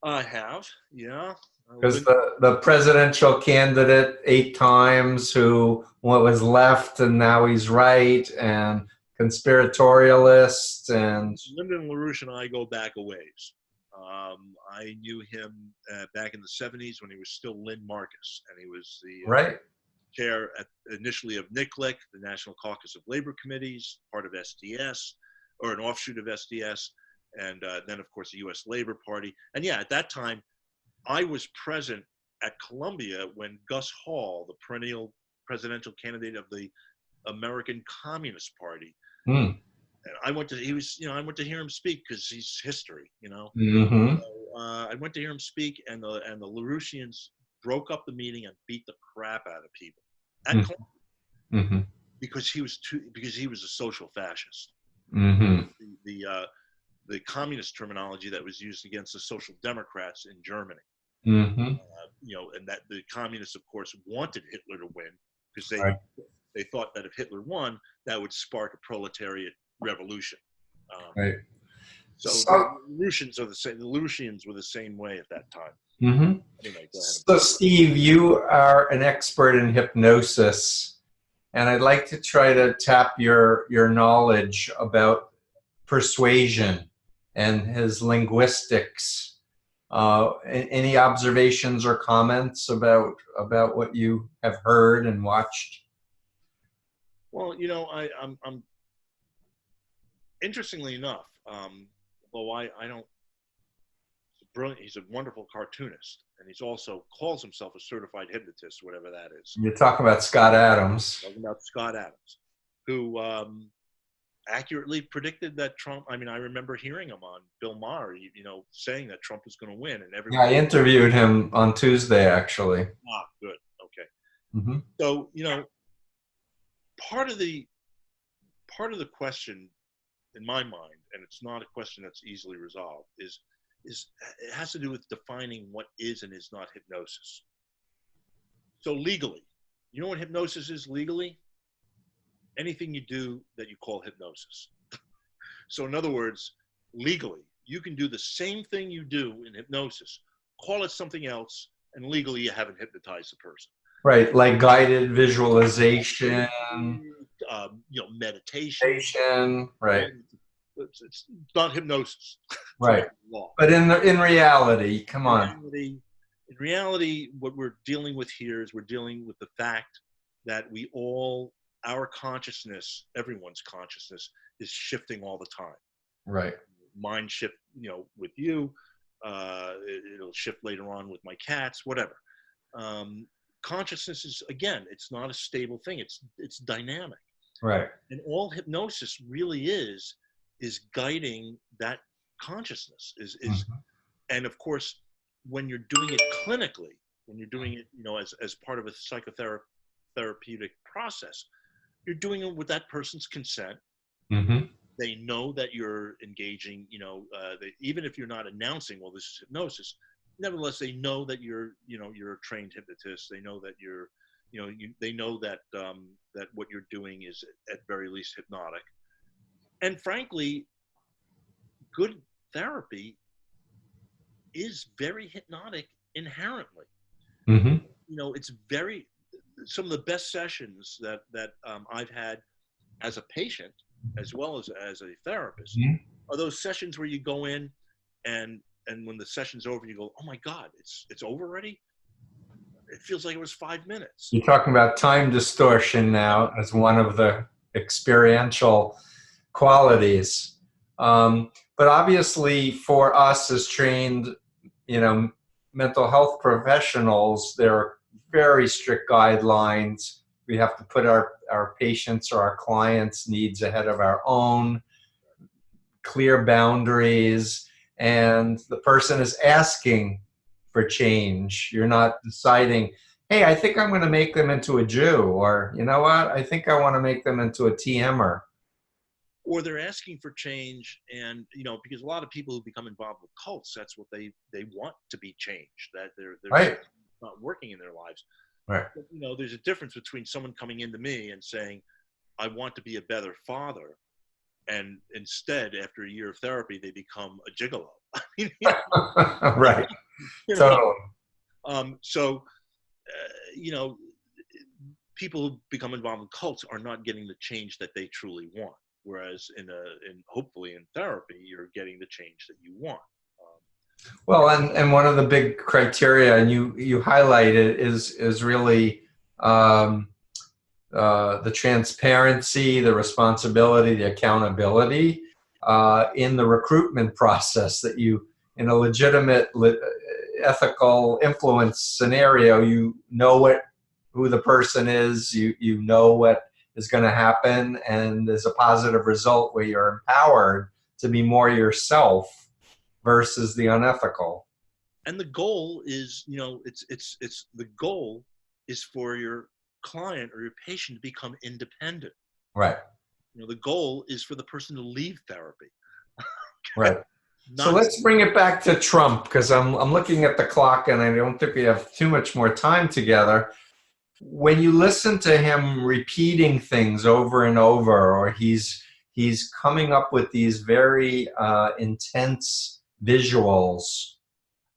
I have, yeah. Because the presidential candidate 8 times who was left and now he's right, and conspiratorialist, and Lyndon LaRouche and I go back a ways. I knew him back in the 70s when he was still Lynn Marcus, and he was the right. chair initially of NCLEC, the National Caucus of Labor Committees, part of SDS, or an offshoot of SDS, and then, of course, the U.S. Labor Party. And yeah, at that time, I was present at Columbia when Gus Hall, the perennial presidential candidate of the American Communist Party, I went to hear him speak because he's history, Mm-hmm. So, I went to hear him speak, and the LaRouchians broke up the meeting and beat the crap out of people at Columbia Mm-hmm. because he was a social fascist. Mm-hmm. the communist terminology that was used against the Social Democrats in Germany. Mm-hmm. And that the communists, of course, wanted Hitler to win because Right. they thought that if Hitler won, that would spark a proletariat revolution. Right. So the Lucians are the same. The Lucians were the same way at that time. Mm-hmm. Anyway, go ahead. So, Steve, you are an expert in hypnosis, and I'd like to try to tap your knowledge about persuasion and his linguistics. Any observations or comments about what you have heard and watched? Well, I'm interestingly enough, although I don't, brilliant. He's a wonderful cartoonist, and he's also calls himself a certified hypnotist, whatever that is. You're talking about Scott Adams. Talking about Scott Adams, who accurately predicted that Trump. I mean, I remember hearing him on Bill Maher, saying that Trump was going to win, and everyone. Yeah, I interviewed him on Tuesday, actually. Ah, good. Okay. Mm-hmm. So part of the question in my mind, and it's not a question that's easily resolved, is it has to do with defining what is and is not hypnosis. So legally, you know what hypnosis is legally? Anything you do that you call hypnosis. So in other words, legally, you can do the same thing you do in hypnosis, call it something else, and legally you haven't hypnotized the person. Right, like guided visualization, meditation, right? It's not hypnosis. Right. But in reality, come on. In reality, what we're dealing with here is we're dealing with the fact that our consciousness, everyone's consciousness, is shifting all the time. Right. Mind shift, with you. It'll shift later on with my cats, whatever. Consciousness is, again, it's not a stable thing. It's dynamic. Right. And all hypnosis really is guiding that consciousness Mm-hmm. And of course, when you're doing it clinically, when you're doing it, as part of a psychotherapeutic process, you're doing it with that person's consent. Mm-hmm. They know that you're engaging, even if you're not announcing, well, this is hypnosis, nevertheless, they know that you're a trained hypnotist. They know that they know that that what you're doing is at very least hypnotic. And frankly, good therapy is very hypnotic inherently. Mm-hmm. It's some of the best sessions that I've had as a patient as well as a therapist are those sessions where you go in and when the session's over, you go, oh my God, it's over already? It feels like it was 5 minutes. You're talking about time distortion now as one of the experiential qualities. But obviously for us as trained, mental health professionals, there are very strict guidelines. We have to put our patients or our clients' needs ahead of our own, clear boundaries, and the person is asking for change. You're not deciding, hey, I think I'm going to make them into a Jew, or you know what, I think I want to make them into a TMer. Or they're asking for change, and because a lot of people who become involved with cults, that's what they want to be changed, that they're right. not working in their lives. Right. But, there's a difference between someone coming into me and saying, I want to be a better father, and instead, after a year of therapy, they become a gigolo. Right. Totally. So, people who become involved in cults are not getting the change that they truly want. Whereas hopefully in therapy, you're getting the change that you want. Well, and one of the big criteria, and you highlight it, is really the transparency, the responsibility, the accountability in the recruitment process. That you, in a legitimate ethical influence scenario, you know who the person is, you know what is going to happen, and there's a positive result where you're empowered to be more yourself versus the unethical. And the goal is, it's the goal is for your client or your patient to become independent. Right. The goal is for the person to leave therapy. Right. So Not let's bring it back to Trump, because I'm looking at the clock and I don't think we have too much more time together. When you listen to him repeating things over and over, or he's coming up with these very intense visuals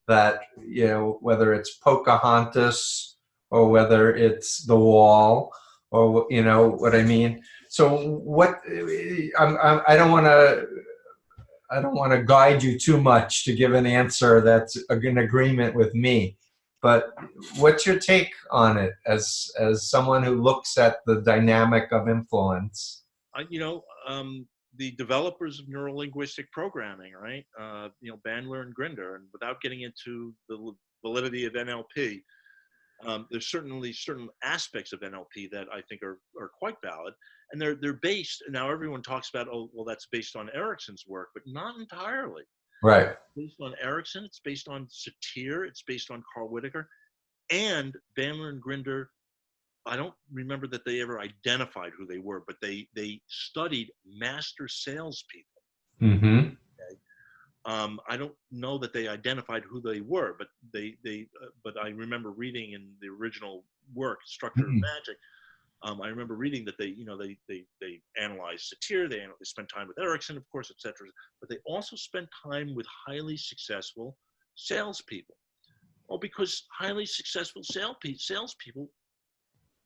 that, you know, whether it's Pocahontas or whether it's the wall, or, you know what I mean. So what I don't want to guide you too much to give an answer that's in agreement with me. But what's your take on it as someone who looks at the dynamic of influence? you know, the developers of neurolinguistic programming, right? You know, Bandler and Grinder, and without getting into the validity of NLP, there's certainly certain aspects of NLP that I think are quite valid, and they're based. Now everyone talks about, oh, well, that's based on Erickson's work, but not entirely. Right. It's based on Erickson, it's based on Satir, it's based on Carl Whitaker, and Bandler and Grinder. I don't remember that they ever identified who they were, but they studied master salespeople. Mm-hmm. Okay? I don't know that they identified who they were, but but I remember reading in the original work, Structure of Magic. I remember reading that they analyzed Satir, they spent time with Erickson, of course, etc. But they also spent time with highly successful salespeople. Well, because highly successful salespeople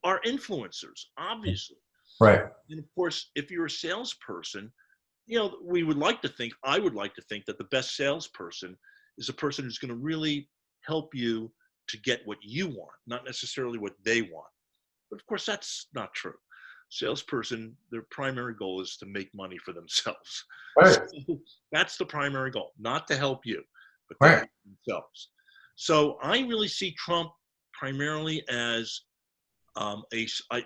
are influencers, obviously. Right. And of course, if you're a salesperson, you know, I would like to think that the best salesperson is a person who's going to really help you to get what you want, not necessarily what they want. But of course, that's not true. Salesperson, their primary goal is to make money for themselves. Right. So that's the primary goal, not to help you, but to Right. help themselves. So I really see Trump primarily as he's a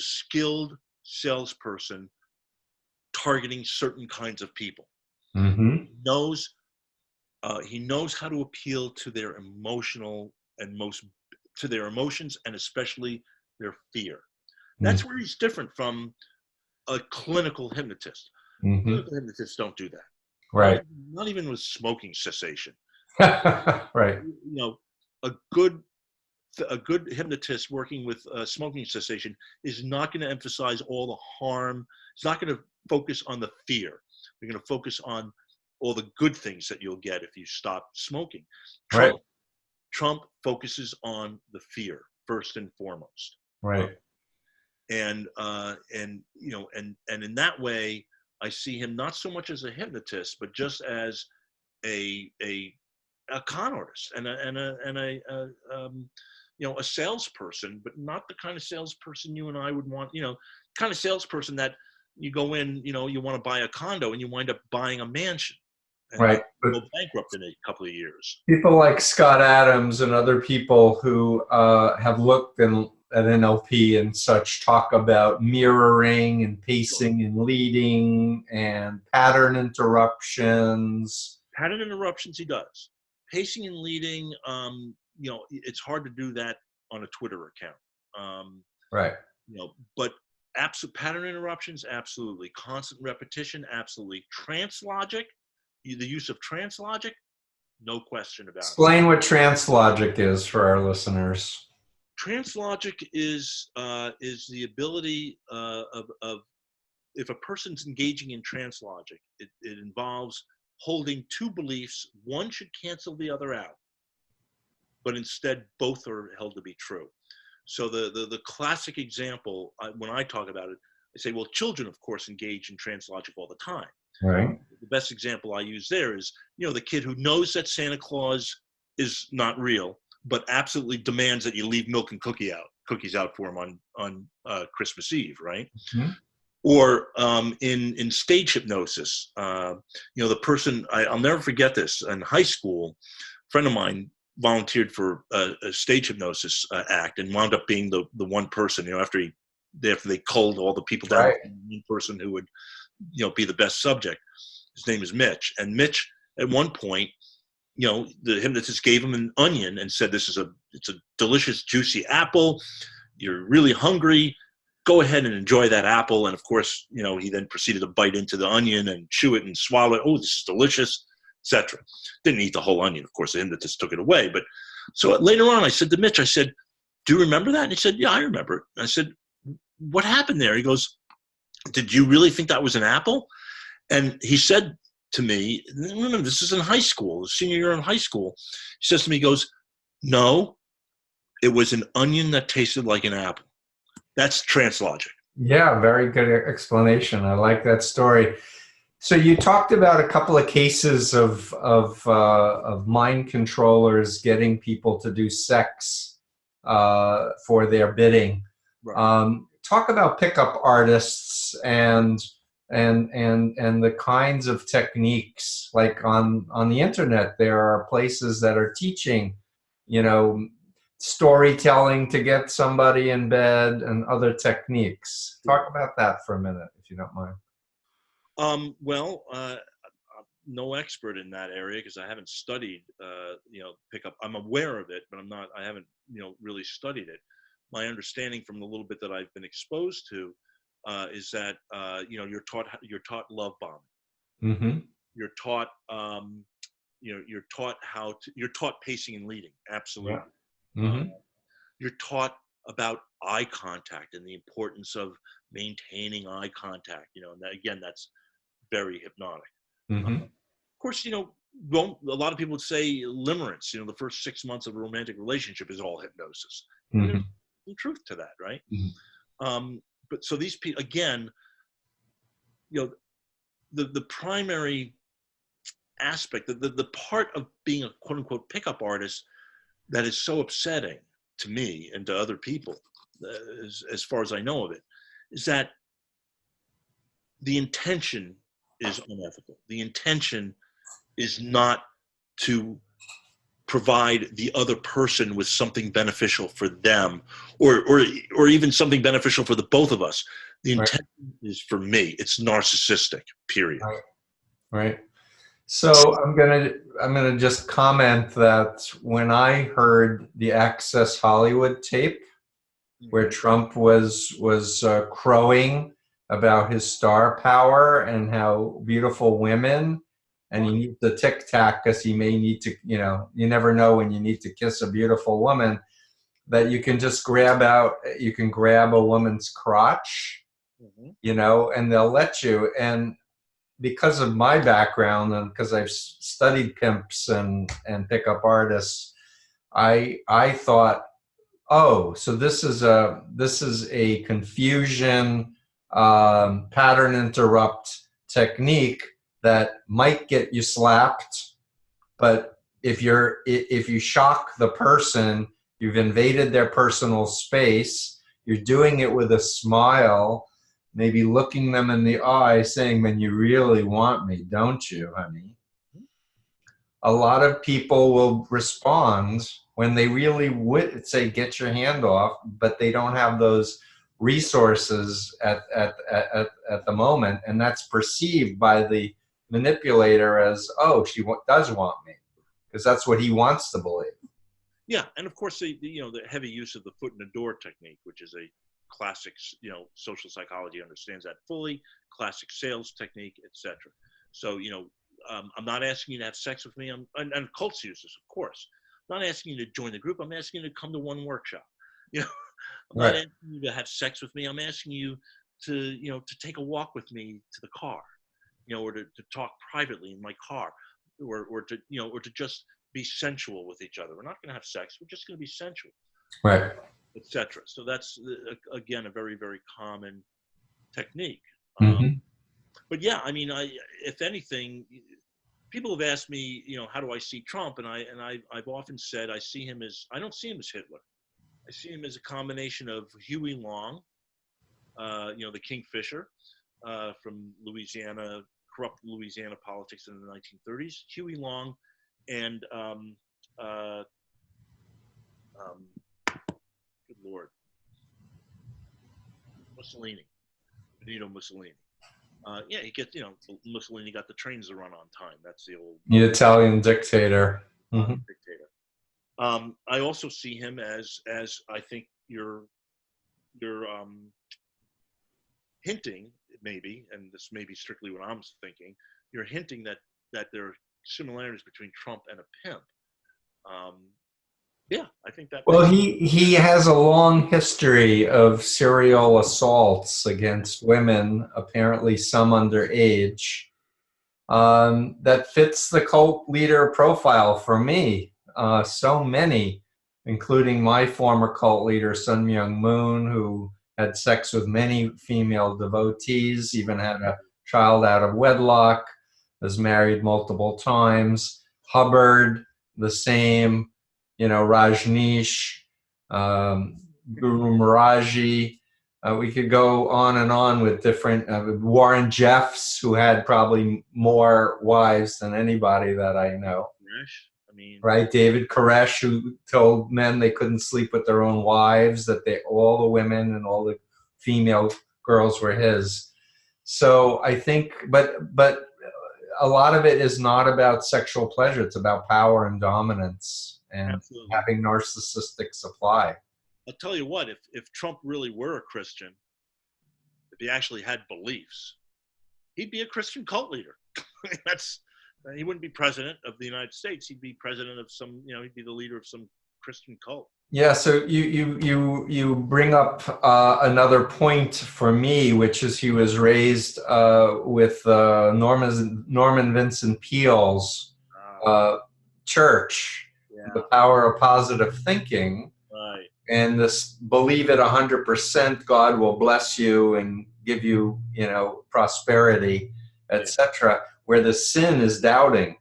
skilled salesperson targeting certain kinds of people. Mm-hmm. He knows how to appeal to their their emotions, and especially their fear. That's where he's different from a clinical hypnotist. Mm-hmm. Clinical hypnotists don't do that. Right. Not even with smoking cessation. Right. You know, a good hypnotist working with smoking cessation is not going to emphasize all the harm. It's not going to focus on the fear. They're going to focus on all the good things that you'll get if you stop smoking. Trump focuses on the fear first and foremost. Right. And in that way, I see him not so much as a hypnotist, but just as a con artist and a salesperson, but not the kind of salesperson you and I would want. You know, kind of salesperson that you go in, you know, you want to buy a condo and you wind up buying a mansion. And right. Go bankrupt in a couple of years. People like Scott Adams and other people who have looked at NLP and such talk about mirroring and pacing and leading and pattern interruptions. Pattern interruptions, he does. Pacing and leading, you know, it's hard to do that on a Twitter account. Right. You know, but pattern interruptions, absolutely. Constant repetition, absolutely. Trance logic, the use of trance logic, no question about it. Explain what trance logic is for our listeners. Trance logic is the ability of if a person's engaging in trance logic, it involves holding two beliefs. One should cancel the other out, but instead both are held to be true. So the classic example, when I talk about it, I say, well, children, of course, engage in trance logic all the time. Right. The best example I use there is, you know, the kid who knows that Santa Claus is not real, but absolutely demands that you leave milk and cookies out for him on Christmas Eve, right? Mm-hmm. Or in stage hypnosis, you know, the person, I'll never forget this, in high school, a friend of mine volunteered for a stage hypnosis act and wound up being the one person, you know, after they culled all the people down, right, one person who would, you know, be the best subject. His name is Mitch. And Mitch, at one point, you know, the hypnotist gave him an onion and said, it's a delicious, juicy apple. You're really hungry. go ahead and enjoy that apple. And of course, he then proceeded to bite into the onion and chew it and swallow it. Oh, this is delicious, etc. Didn't eat the whole onion, of course. The hypnotist took it away. But so later on, I said to Mitch, I said, do you remember that? And he said, yeah, I remember it. And I said, what happened there? He goes, did you really think that was an apple? And he said to me, no, this is in high school, senior year in high school. He says to me, he goes, no, it was an onion that tasted like an apple. That's trance logic. Yeah, very good explanation. I like that story. So you talked about a couple of cases of mind controllers getting people to do sex for their bidding. Right. Talk about pickup artists and the kinds of techniques. Like on the internet, there are places that are teaching, storytelling to get somebody in bed and other techniques. Talk about that for a minute, if you don't mind. Well, I'm no expert in that area because I haven't studied, pickup. I'm aware of it, but I haven't, really studied it. My understanding from the little bit that I've been exposed to is that, you're taught love bombing. Mm-hmm. You're taught, you're taught pacing and leading. Absolutely. Yeah. Mm-hmm. You're taught about eye contact and the importance of maintaining eye contact, and again, that's very hypnotic. Mm-hmm. Of course, a lot of people would say limerence, the first 6 months of a romantic relationship is all hypnosis. And Mm-hmm. there's some truth to that, right? Mm-hmm. But so these people, again, the primary aspect, the part of being a quote unquote pickup artist that is so upsetting to me and to other people, as far as I know of it, is that the intention is unethical. The intention is not to provide the other person with something beneficial for them, or even something beneficial for the both of us. The intention is for me. It's narcissistic, period. Right. So I'm gonna just comment that when I heard the Access Hollywood tape, where Trump was crowing about his star power and how beautiful women, and he needs the tic tac because he may need to, you never know when you need to kiss a beautiful woman, that you can grab a woman's crotch, and they'll let you. And because of my background and because I've studied pimps and pickup artists, I thought, oh, so this is a confusion pattern interrupt technique that might get you slapped, but if you shock the person, you've invaded their personal space. You're doing it with a smile, maybe looking them in the eye, saying, "Man, you really want me, don't you, honey?" A lot of people will respond when they really would say, "Get your hand off," but they don't have those resources at the moment, and that's perceived by the manipulator as, "Oh, she does want me," because that's what he wants to believe. Yeah, and of course the heavy use of the foot in the door technique, which is a classic, social psychology understands that fully, classic sales technique, etc. So I'm not asking you to have sex with me. And cults use this, of course. I'm not asking you to join the group. I'm asking you to come to one workshop. I'm not asking you to have sex with me. I'm asking you to take a walk with me to the car, or to talk privately in my car, or to just be sensual with each other. We're not going to have sex. We're just going to be sensual, right, etc. So that's again a very, very common technique. mm-hmm. But yeah, I mean, if anything, people have asked me, how do I see Trump? And I've often said I don't see him as Hitler. I see him as a combination of Huey Long, the Kingfisher from Louisiana, corrupt Louisiana politics in the 1930s, Huey Long, and good Lord, Mussolini, Benito Mussolini. He gets, Mussolini got the trains to run on time. That's the Italian dictator. Mm-hmm. Dictator. I also see him as I think your hinting, maybe, and this may be strictly what I'm thinking, you're hinting that there are similarities between Trump and a pimp. Yeah, I think that Well, makes he has a long history of serial assaults against women, apparently some underage. That fits the cult leader profile for me. So many, including my former cult leader, Sun Myung Moon, who had sex with many female devotees, even had a child out of wedlock, was married multiple times. Hubbard, the same, Rajneesh, Guru Maharaji. We could go on and on with different Warren Jeffs, who had probably more wives than anybody that I know. I mean, right? David Koresh, who told men they couldn't sleep with their own wives, that all the women and all the female girls were his. So I think, but a lot of it is not about sexual pleasure. It's about power and dominance and absolutely. having narcissistic supply. I'll tell you what, if Trump really were a Christian, if he actually had beliefs, he'd be a Christian cult leader. He wouldn't be president of the United States. He'd be president of some, he'd be the leader of some Christian cult. Yeah, so you bring up another point for me, which is he was raised with Norman Vincent Peale's church, Yeah. the power of positive thinking, Right. and this believe it 100%, God will bless you and give you, prosperity, etc. Where the sin is doubting,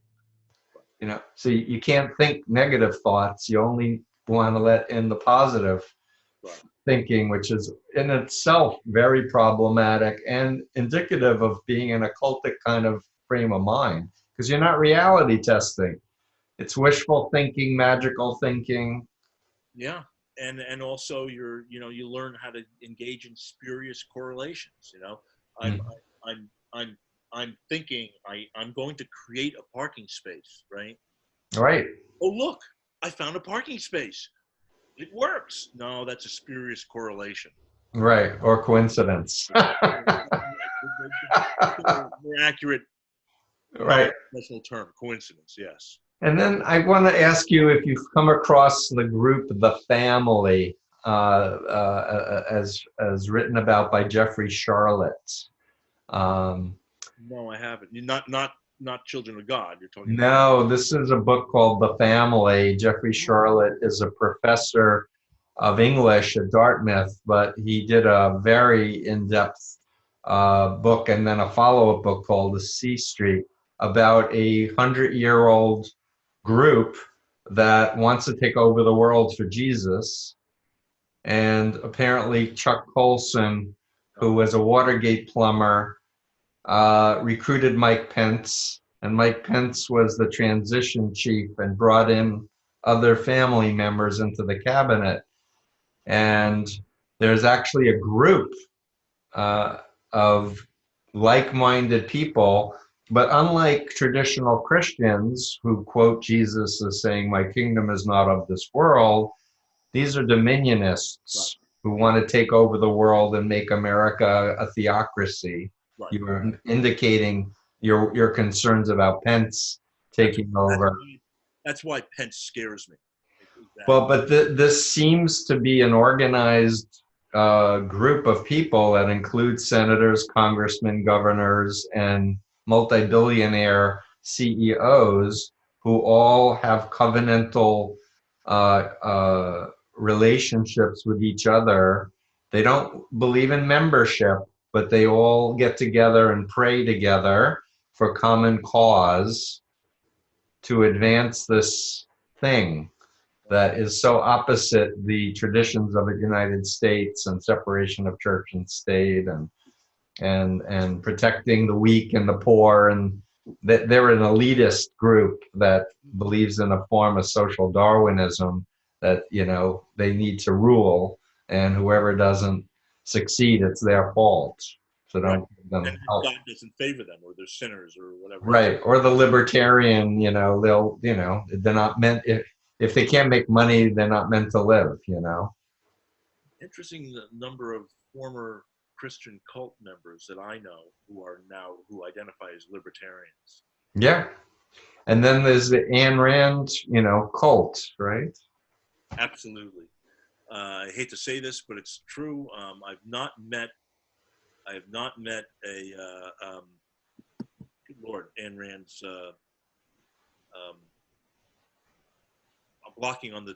so you can't think negative thoughts. You only want to let in the positive thinking, which is in itself very problematic and indicative of being in a cultic kind of frame of mind, because you're not reality testing. It's wishful thinking, magical thinking. Yeah. And also you learn how to engage in spurious correlations. I'm thinking I'm going to create a parking space, right? Right. Oh, look, I found a parking space. It works. No, that's a spurious correlation. Right. Or coincidence. More accurate, right. Professional term, coincidence, yes. And then I want to ask you if you've come across the group The Family, as written about by Jeffrey Charlotte. No, I haven't. Not Children of God. You're talking No, this is a book called The Family. Jeffrey Charlotte is a professor of English at Dartmouth, but he did a very in-depth book and then a follow-up book called The C Street about a 100-year-old group that wants to take over the world for Jesus. And apparently Chuck Colson, who was a Watergate plumber, recruited Mike Pence, and Mike Pence was the transition chief and brought in other family members into the cabinet. And there's actually a group of like-minded people, but unlike traditional Christians who quote Jesus as saying, "My kingdom is not of this world," these are dominionists who want to take over the world and make America a theocracy. Right. You were indicating your concerns about Pence taking over. That's why Pence scares me. Exactly. Well, but this seems to be an organized group of people that includes senators, congressmen, governors, and multi-billionaire CEOs who all have covenantal relationships with each other. They don't believe in membership, but they all get together and pray together for common cause to advance this thing that is so opposite the traditions of the United States and separation of church and state and protecting the weak and the poor, and they're an elitist group that believes in a form of social Darwinism that they need to rule, and whoever doesn't succeed, it's their fault. So don't give them help. God doesn't favor them, or they're sinners, or whatever. Right, or the libertarian, they're not meant. If they can't make money, they're not meant to live. Interesting, the number of former Christian cult members that I know who identify as libertarians. Yeah. And then there's the Ayn Rand, cult, right? Absolutely. I hate to say this, but it's true. I have not met good Lord, Ayn Rand's. I'm blocking on the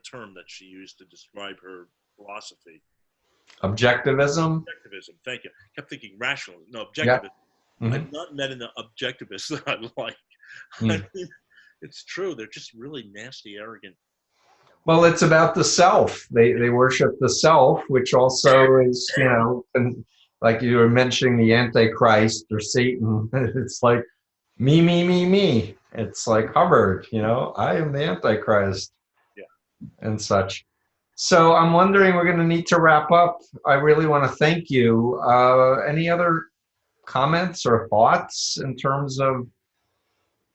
term that she used to describe her philosophy. Objectivism. Objectivism. Thank you. Kept thinking rationalism. No, Yeah. objectivism. Mm-hmm. I've not met an objectivist that I like. Mm. I mean, it's true. They're just really nasty, arrogant. Well, it's about the self. They worship the self, which also is, and like you were mentioning the Antichrist or Satan. It's like me, me, me, me. It's like Hubbard, I am the Antichrist, Yeah. and such. So I'm wondering, we're going to need to wrap up. I really want to thank you. Any other comments or thoughts in terms of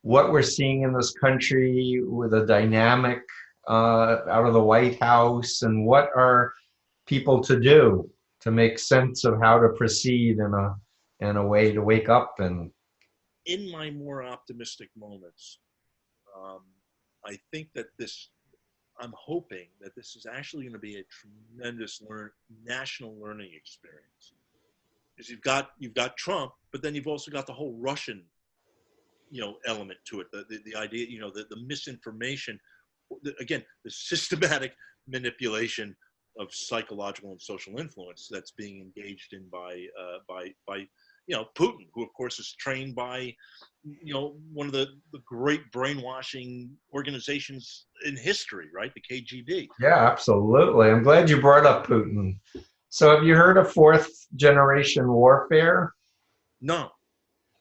what we're seeing in this country with a dynamic out of the White House, and what are people to do to make sense of how to proceed in a way to wake up? And In my more optimistic moments, I think that I'm hoping that this is actually going to be a tremendous national learning experience. Because you've got Trump, but then you've also got the whole Russian, element to it. The idea, the misinformation, again, the systematic manipulation of psychological and social influence that's being engaged in by Putin, who of course is trained by one of the great brainwashing organizations in history, right? The KGB. yeah, absolutely. I'm glad you brought up Putin. So have you heard of fourth generation warfare? No.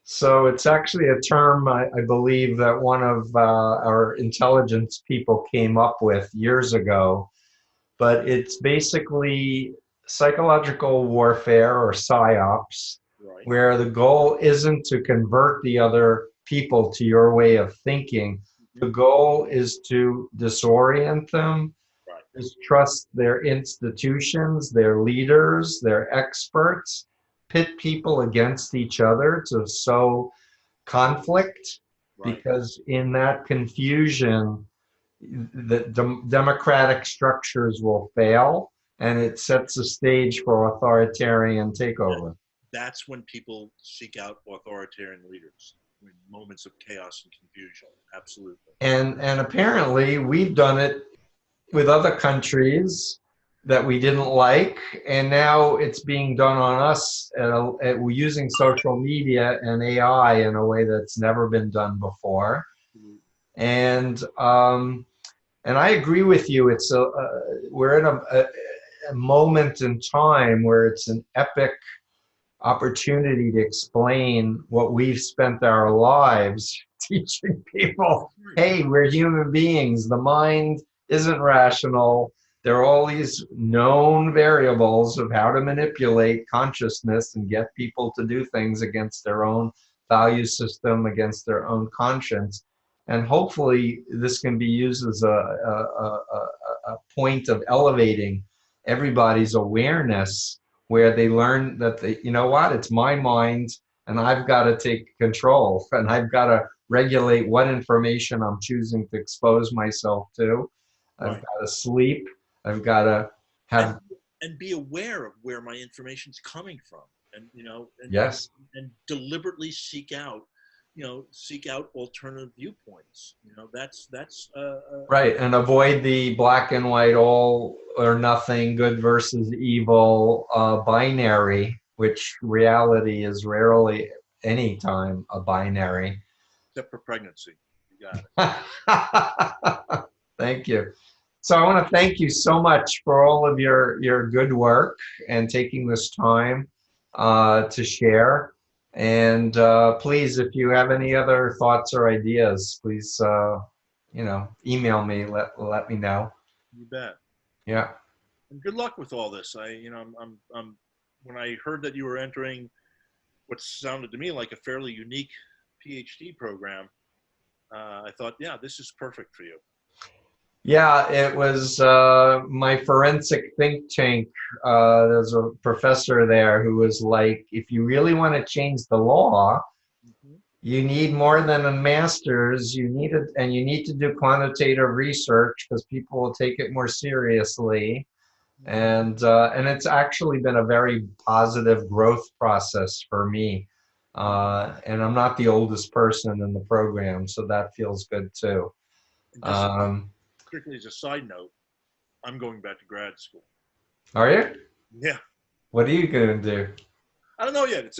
So it's actually a term, I believe, that one of our intelligence people came up with years ago. But it's basically psychological warfare, or psyops, Right. where the goal isn't to convert the other people to your way of thinking. Mm-hmm. The goal is to disorient them, Right. distrust their institutions, their leaders, their experts, pit people against each other to sow conflict, Right. because in that confusion, the democratic structures will fail, and it sets the stage for authoritarian takeover. That's when people seek out authoritarian leaders in moments of chaos and confusion. Absolutely. And apparently we've done it with other countries that we didn't like, and now it's being done on us. We're using social media and AI in a way that's never been done before. And I agree with you. We're in a moment in time where it's an epic opportunity to explain what we've spent our lives teaching people. Hey, we're human beings. The mind isn't rational. There are all these known variables of how to manipulate consciousness and get people to do things against their own value system, against their own conscience. And hopefully this can be used as a point of elevating everybody's awareness, where they learn that it's my mind, and I've got to take control, and I've got to regulate what information I'm choosing to expose myself to. I've Right. got to sleep. I've got to have and be aware of where my information's coming from, and yes, and deliberately seek out alternative viewpoints. That's right, and avoid the black and white, all or nothing, good versus evil binary, which reality is rarely any time a binary. except for pregnancy. You got it. Thank you. So I want to thank you so much for all of your good work and taking this time to share. And please, if you have any other thoughts or ideas, please, email me. Let me know. You bet. Yeah. And good luck with all this. I'm when I heard that you were entering what sounded to me like a fairly unique Ph.D. program, I thought, yeah, this is perfect for you. Yeah, it was my forensic think tank. There's a professor there who was like, if you really want to change the law, Mhm. you need more than a master's. You need it, and you need to do quantitative research because people will take it more seriously. And it's actually been a very positive growth process for me. And I'm not the oldest person in the program, so that feels good too. And just Um, strictly as a side note, I'm going back to grad school. are you? Yeah. What are you gonna do? I don't know yet.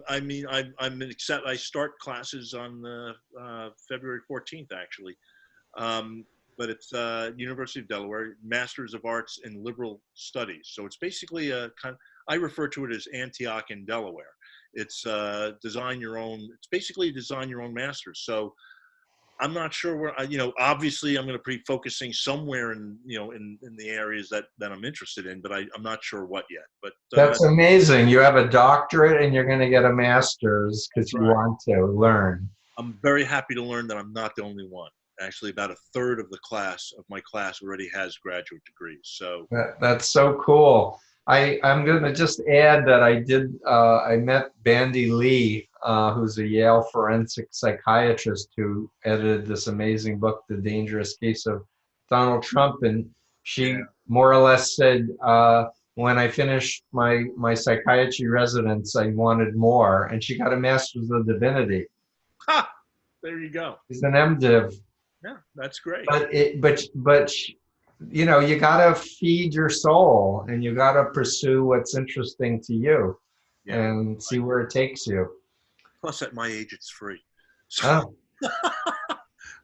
I mean, I start classes on February 14th, actually. Um, but it's University of Delaware, Masters of Arts in Liberal Studies. So it's basically a kind. I refer to it as Antioch in Delaware. It's design your own. It's basically design your own master's. So I'm not sure where. Obviously, I'm going to be focusing somewhere in the areas that I'm interested in, but I'm not sure what yet. But That's amazing. You have a doctorate and you're gonna get a master's because that's you right. want to learn. I'm very happy to learn that I'm not the only one. Actually, about a third of my class already has graduate degrees. So That's so cool. I'm going to just add that I met Bandy Lee, who's a Yale forensic psychiatrist who edited this amazing book, The Dangerous Case of Donald Trump. And yeah, she more or less said, when I finished my psychiatry residence, I wanted more. And she got a master's of divinity. ha, there you go. She's an MDiv. Yeah, that's great. But you gotta feed your soul and you gotta pursue what's interesting to you Yeah. and see where it takes you. Plus, at my age, it's free. So, Oh,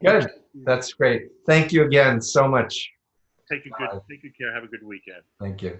but good. That's great. Thank you again so much. take good care. Have a good weekend. Thank you.